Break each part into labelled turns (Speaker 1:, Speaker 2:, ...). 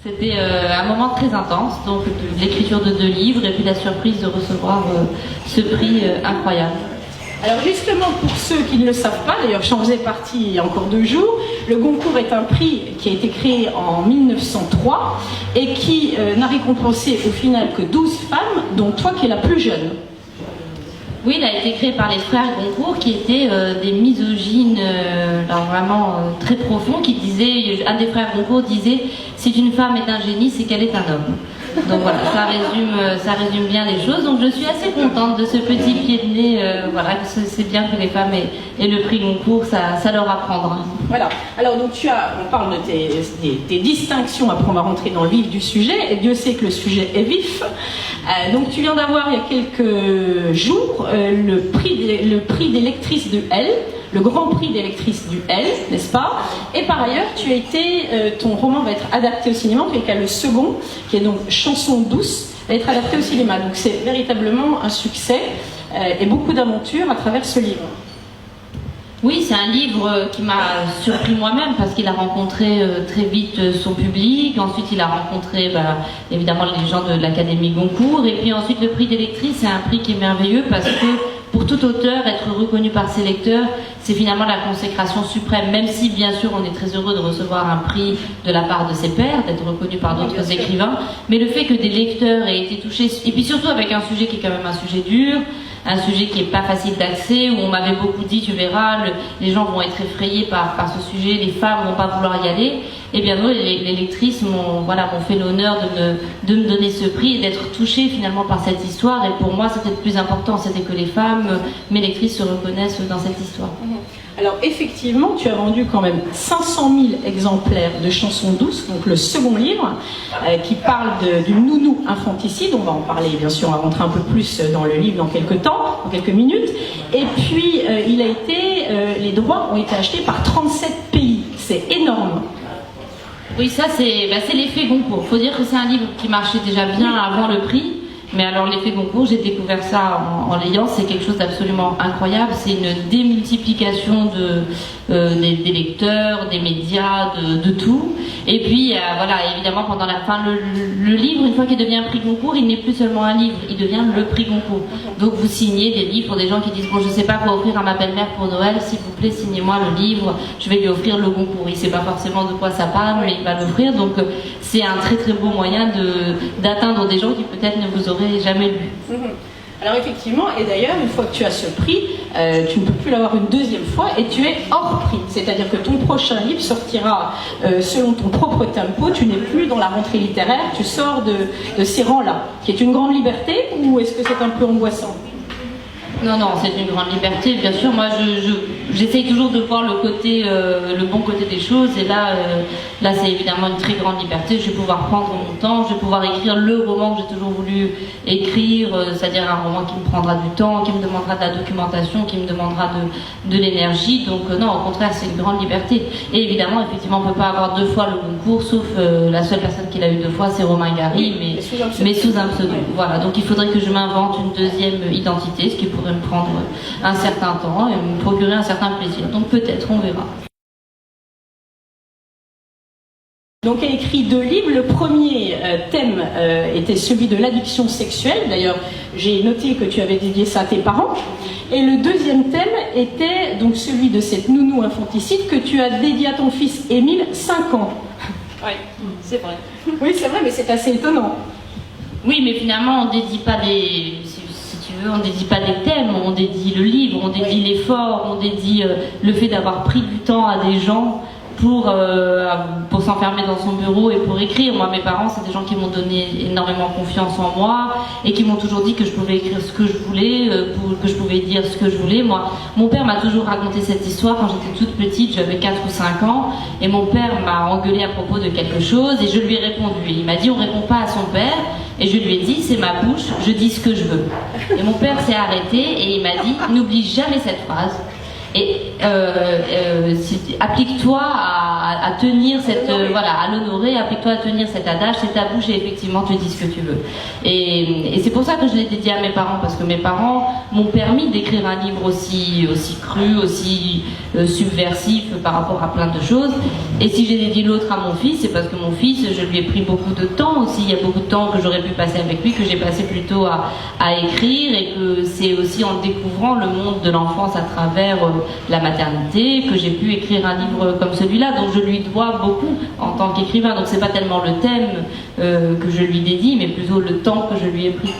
Speaker 1: C'était un moment très intense, donc l'écriture de 2 livres et puis la surprise de recevoir ce prix incroyable.
Speaker 2: Alors justement, pour ceux qui ne le savent pas, d'ailleurs j'en faisais partie il y a encore 2 jours, le Goncourt est un prix qui a été créé en 1903 et qui n'a récompensé au final que 12 femmes, dont toi qui es la plus jeune.
Speaker 1: Oui, il a été créé par les frères Goncourt qui étaient des misogynes alors vraiment très profonds, qui disaient, un des frères Goncourt disait « si une femme est un génie, c'est qu'elle est un homme ». Donc voilà, ça résume bien les choses. Donc je suis assez contente de ce petit pied de nez. Voilà, c'est bien que les femmes aient le prix Goncourt, ça leur apprendra.
Speaker 2: Voilà. Alors donc on parle de tes distinctions. Après on va rentrer dans le vif du sujet. Et Dieu sait que le sujet est vif. Donc tu viens d'avoir il y a quelques jours le prix d'électrice de L. Le grand prix d'électrice du L, n'est-ce pas? Et par ailleurs, ton roman va être adapté au cinéma, en tout cas le second, qui est donc Chanson douce, va être adapté au cinéma. Donc c'est véritablement un succès et beaucoup d'aventures à travers ce livre.
Speaker 1: Oui, c'est un livre qui m'a surpris moi-même parce qu'il a rencontré très vite son public. Ensuite, il a rencontré évidemment les gens de l'Académie Goncourt. Et puis ensuite, le prix d'électrice, c'est un prix qui est merveilleux parce que pour tout auteur, être reconnu par ses lecteurs, c'est finalement la consécration suprême, même si bien sûr on est très heureux de recevoir un prix de la part de ses pairs, d'être reconnu par d'autres écrivains, mais le fait que des lecteurs aient été touchés, et puis surtout avec un sujet qui est quand même un sujet dur, un sujet qui n'est pas facile d'accès, où on m'avait beaucoup dit, tu verras, les gens vont être effrayés par ce sujet, les femmes vont pas vouloir y aller. Et bien nous, les lectrices m'ont fait l'honneur de me donner ce prix et d'être touchée finalement par cette histoire. Et pour moi, c'était le plus important, c'était que les femmes, mes lectrices, se reconnaissent dans cette histoire.
Speaker 2: Alors effectivement, tu as vendu quand même 500 000 exemplaires de Chansons douces, donc le second livre, qui parle du nounou infanticide. On va en parler, bien sûr, on va rentrer un peu plus dans le livre dans quelques temps, dans quelques minutes. Et puis, les droits ont été achetés par 37 pays. C'est énorme.
Speaker 1: Oui, ça c'est l'effet Goncourt. Il faut dire que c'est un livre qui marchait déjà bien avant le prix. Mais alors l'effet Goncourt, j'ai découvert ça en l'ayant, c'est quelque chose d'absolument incroyable. C'est une démultiplication des lecteurs, des médias, de tout. Et puis voilà, évidemment pendant la fin, le livre, une fois qu'il devient prix Goncourt, il n'est plus seulement un livre, il devient le prix Goncourt. Donc vous signez des livres pour des gens qui disent bon, je sais pas quoi offrir à ma belle-mère pour Noël, s'il vous plaît signez-moi le livre, je vais lui offrir le Goncourt. Il sait pas forcément de quoi ça parle, mais il va l'offrir. Donc c'est un très très beau moyen d'atteindre des gens qui peut-être ne vous auraient jamais lu.
Speaker 2: Alors effectivement, et d'ailleurs, une fois que tu as ce prix, tu ne peux plus l'avoir une deuxième fois et tu es hors prix. C'est-à-dire que ton prochain livre sortira selon ton propre tempo, tu n'es plus dans la rentrée littéraire, tu sors de ces rangs-là, qui est une grande liberté ou est-ce que c'est un peu angoissant?
Speaker 1: Non, c'est une grande liberté, bien sûr. Moi, j'essaye toujours de voir le bon côté des choses. Et là, c'est évidemment une très grande liberté. Je vais pouvoir prendre mon temps, je vais pouvoir écrire le roman que j'ai toujours voulu écrire, c'est-à-dire un roman qui me prendra du temps, qui me demandera de la documentation, qui me demandera de l'énergie. Donc non, au contraire, c'est une grande liberté. Et évidemment, effectivement, on ne peut pas avoir 2 fois le Goncourt, sauf la seule personne qui l'a eu 2 fois, c'est Romain Gary, mais sous un pseudo. Voilà, donc il faudrait que je m'invente une deuxième identité, ce qui pourrait me prendre un certain temps et me procurer un certain plaisir. Donc peut-être, on verra.
Speaker 2: Donc elle a écrit 2 livres. Le premier thème était celui de l'addiction sexuelle. D'ailleurs, j'ai noté que tu avais dédié ça à tes parents. Et le deuxième thème était donc celui de cette nounou infanticide que tu as dédié à ton fils Émile, 5 ans.
Speaker 1: Oui, c'est vrai.
Speaker 2: Oui, c'est vrai, mais c'est assez étonnant.
Speaker 1: Oui, mais finalement, on dédie pas on dédie pas des thèmes, on dédie le livre, on dédie l'effort, on dédie le fait d'avoir pris du temps à des gens pour s'enfermer dans son bureau et pour écrire. Moi, mes parents, c'est des gens qui m'ont donné énormément confiance en moi et qui m'ont toujours dit que je pouvais écrire ce que je voulais, que je pouvais dire ce que je voulais. Moi, mon père m'a toujours raconté cette histoire quand j'étais toute petite, j'avais 4 ou 5 ans, et mon père m'a engueulé à propos de quelque chose et je lui ai répondu. Il m'a dit on répond pas à son père, et je lui ai dit c'est ma bouche, je dis ce que je veux. Et mon père s'est arrêté et il m'a dit n'oublie jamais cette phrase. Et applique-toi à tenir cette, à l'honorer, applique-toi à tenir cet adage, c'est ta bouche et effectivement tu dis ce que tu veux. Et c'est pour ça que je l'ai dédié à mes parents, parce que mes parents m'ont permis d'écrire un livre aussi cru, aussi subversif par rapport à plein de choses. Et si j'ai dédié l'autre à mon fils, c'est parce que mon fils, je lui ai pris beaucoup de temps aussi, il y a beaucoup de temps que j'aurais pu passer avec lui, que j'ai passé plutôt à écrire, et que c'est aussi en découvrant le monde de l'enfance à travers la maternité que j'ai pu écrire un livre comme celui-là. Donc je lui dois beaucoup en tant qu'écrivain. Donc c'est pas tellement le thème que je lui dédie, mais plutôt le temps que je lui ai pris.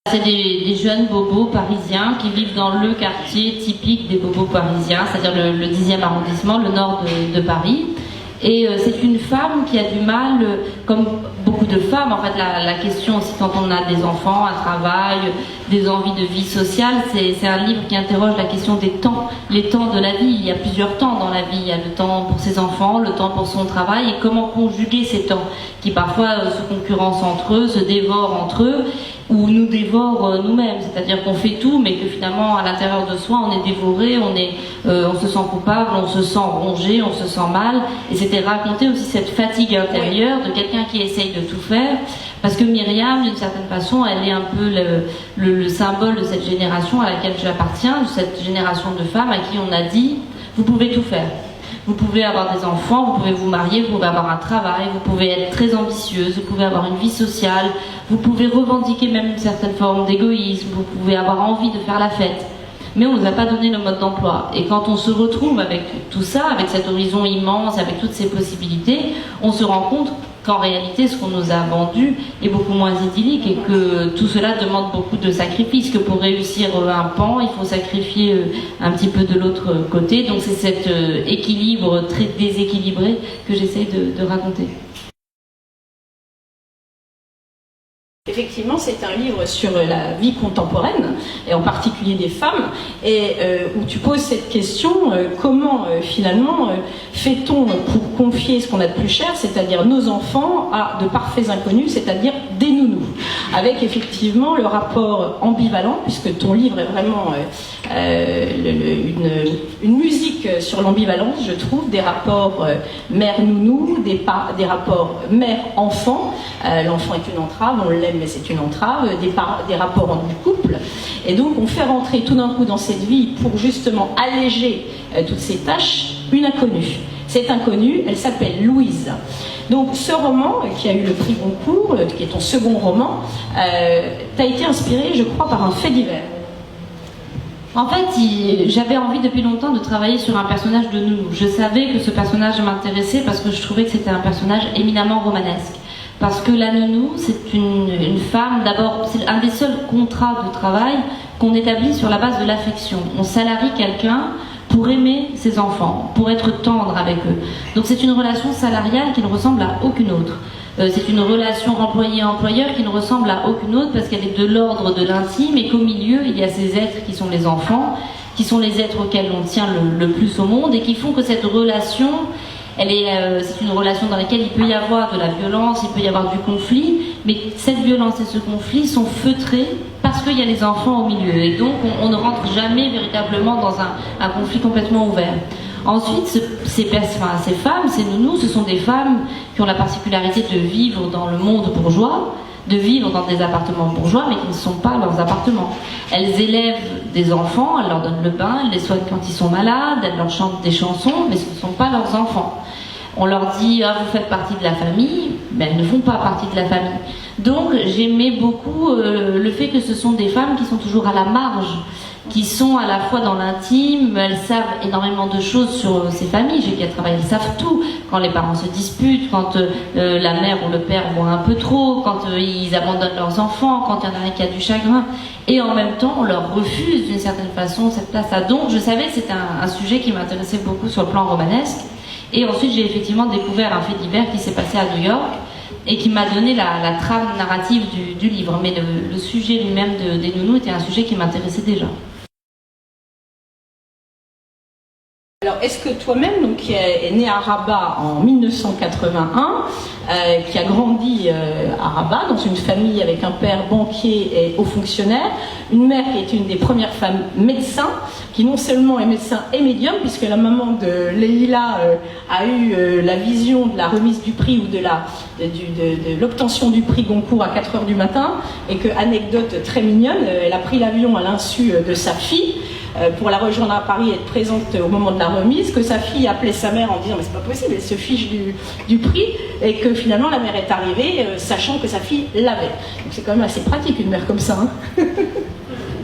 Speaker 1: C'est des jeunes bobos parisiens qui vivent dans le quartier typique des bobos parisiens, c'est-à-dire le 10e arrondissement, le nord de Paris. Et c'est une femme qui a du mal, comme beaucoup de femmes, en fait, la question aussi quand on a des enfants, un travail, des envies de vie sociale, c'est un livre qui interroge la question des temps, les temps de la vie. Il y a plusieurs temps dans la vie. Il y a le temps pour ses enfants, le temps pour son travail, et comment conjuguer ces temps qui parfois se concurrencent entre eux, se dévorent entre eux, ou nous dévorent nous-mêmes. C'est-à-dire qu'on fait tout, mais que finalement, à l'intérieur de soi, on est dévoré, on se sent coupable, on se sent rongé, on se sent mal. Et c'était raconter aussi cette fatigue intérieure de quelqu'un qui essaye de tout faire. Parce que Myriam, d'une certaine façon, elle est un peu le symbole de cette génération à laquelle j'appartiens, de cette génération de femmes à qui on a dit « vous pouvez tout faire ». Vous pouvez avoir des enfants, vous pouvez vous marier, vous pouvez avoir un travail, vous pouvez être très ambitieuse, vous pouvez avoir une vie sociale, vous pouvez revendiquer même une certaine forme d'égoïsme, vous pouvez avoir envie de faire la fête. Mais on ne nous a pas donné le mode d'emploi. Et quand on se retrouve avec tout ça, avec cet horizon immense, avec toutes ces possibilités, on se rend compte qu'en réalité, ce qu'on nous a vendu est beaucoup moins idyllique et que tout cela demande beaucoup de sacrifices, que pour réussir un pan, il faut sacrifier un petit peu de l'autre côté. Donc c'est cet équilibre très déséquilibré que j'essaie de raconter.
Speaker 2: Effectivement, c'est un livre sur la vie contemporaine, et en particulier des femmes, et où tu poses cette question, comment finalement fait-on pour confier ce qu'on a de plus cher, c'est-à-dire nos enfants, à de parfaits inconnus, c'est-à-dire des nounous, avec effectivement le rapport ambivalent, puisque ton livre est vraiment une musique sur l'ambivalence, je trouve, des rapports mère-nounou, des rapports mère-enfant, l'enfant est une entrave, on l'aime mais c'est une entrave, des rapports entre couple, et donc on fait rentrer tout d'un coup dans cette vie pour justement alléger toutes ces tâches, une inconnue. Cette inconnue, elle s'appelle Louise. Donc ce roman, qui a eu le prix Goncourt, qui est ton second roman, t'a été inspiré, je crois, par un fait divers.
Speaker 1: En fait, j'avais envie depuis longtemps de travailler sur un personnage de nounou. Je savais que ce personnage m'intéressait parce que je trouvais que c'était un personnage éminemment romanesque. Parce que la nounou, c'est une femme, d'abord, c'est un des seuls contrats de travail qu'on établit sur la base de l'affection. On salarie quelqu'un pour aimer ses enfants, pour être tendre avec eux. Donc c'est une relation salariale qui ne ressemble à aucune autre. C'est une relation employé-employeur qui ne ressemble à aucune autre parce qu'elle est de l'ordre de l'intime et qu'au milieu, il y a ces êtres qui sont les enfants, qui sont les êtres auxquels on tient le plus au monde et qui font que cette relation... c'est une relation dans laquelle il peut y avoir de la violence, il peut y avoir du conflit, mais cette violence et ce conflit sont feutrés parce qu'il y a les enfants au milieu. Et donc, on ne rentre jamais véritablement dans un conflit complètement ouvert. Ensuite, ces femmes, ces nounous, ce sont des femmes qui ont la particularité de vivre dans le monde bourgeois, de vivre dans des appartements bourgeois, mais qui ne sont pas leurs appartements. Elles élèvent des enfants, elles leur donnent le bain, elles les soignent quand ils sont malades, elles leur chantent des chansons, mais ce ne sont pas leurs enfants. On leur dit « Ah, vous faites partie de la famille », mais elles ne font pas partie de la famille. Donc j'aimais beaucoup le fait que ce sont des femmes qui sont toujours à la marge, qui sont à la fois dans l'intime, elles savent énormément de choses sur ces familles, j'ai bien travaillé, elles savent tout, quand les parents se disputent, quand la mère ou le père boit un peu trop, quand ils abandonnent leurs enfants, quand il y en a un qui a du chagrin, et en même temps on leur refuse d'une certaine façon cette place-là. Donc je savais que c'était un sujet qui m'intéressait beaucoup sur le plan romanesque, et ensuite j'ai effectivement découvert un fait divers qui s'est passé à New York, et qui m'a donné la trame narrative du livre, mais le sujet lui-même des nounous était un sujet qui m'intéressait déjà.
Speaker 2: Alors, est-ce que toi-même, donc, qui est né à Rabat en 1981, qui a grandi à Rabat dans une famille avec un père banquier et haut fonctionnaire, une mère qui est une des premières femmes médecins, qui non seulement est médecin et médium, puisque la maman de Leïla a eu la vision de la remise du prix ou de l'obtention du prix Goncourt à 4h du matin, et que, anecdote très mignonne, elle a pris l'avion à l'insu de sa fille, pour la rejoindre à Paris et être présente au moment de la remise, que sa fille appelait sa mère en disant mais c'est pas possible, elle se fiche du prix, et que finalement la mère est arrivée sachant que sa fille l'avait. Donc c'est quand même assez pratique une mère comme ça. Hein.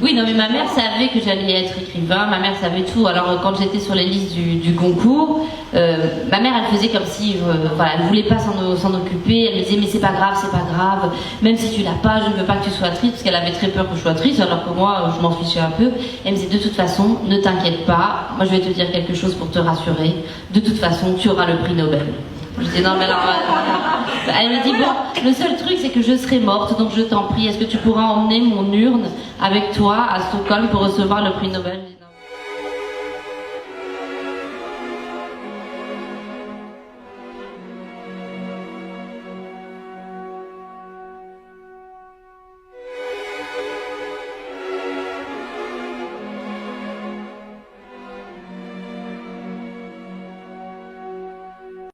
Speaker 1: Oui, non mais ma mère savait que j'allais être écrivain, ma mère savait tout. Alors quand j'étais sur les listes du Goncourt, ma mère elle faisait comme si, voilà, elle voulait pas s'en occuper, elle me disait mais c'est pas grave, même si tu l'as pas, je ne veux pas que tu sois triste, parce qu'elle avait très peur que je sois triste, alors que moi je m'en fichais un peu. Elle me disait de toute façon, ne t'inquiète pas, moi je vais te dire quelque chose pour te rassurer, de toute façon tu auras le prix Nobel. Je dis non mais alors, elle me dit bon, le seul truc c'est que je serai morte, donc je t'en prie, est-ce que tu pourras emmener mon urne avec toi à Stockholm pour recevoir le prix Nobel?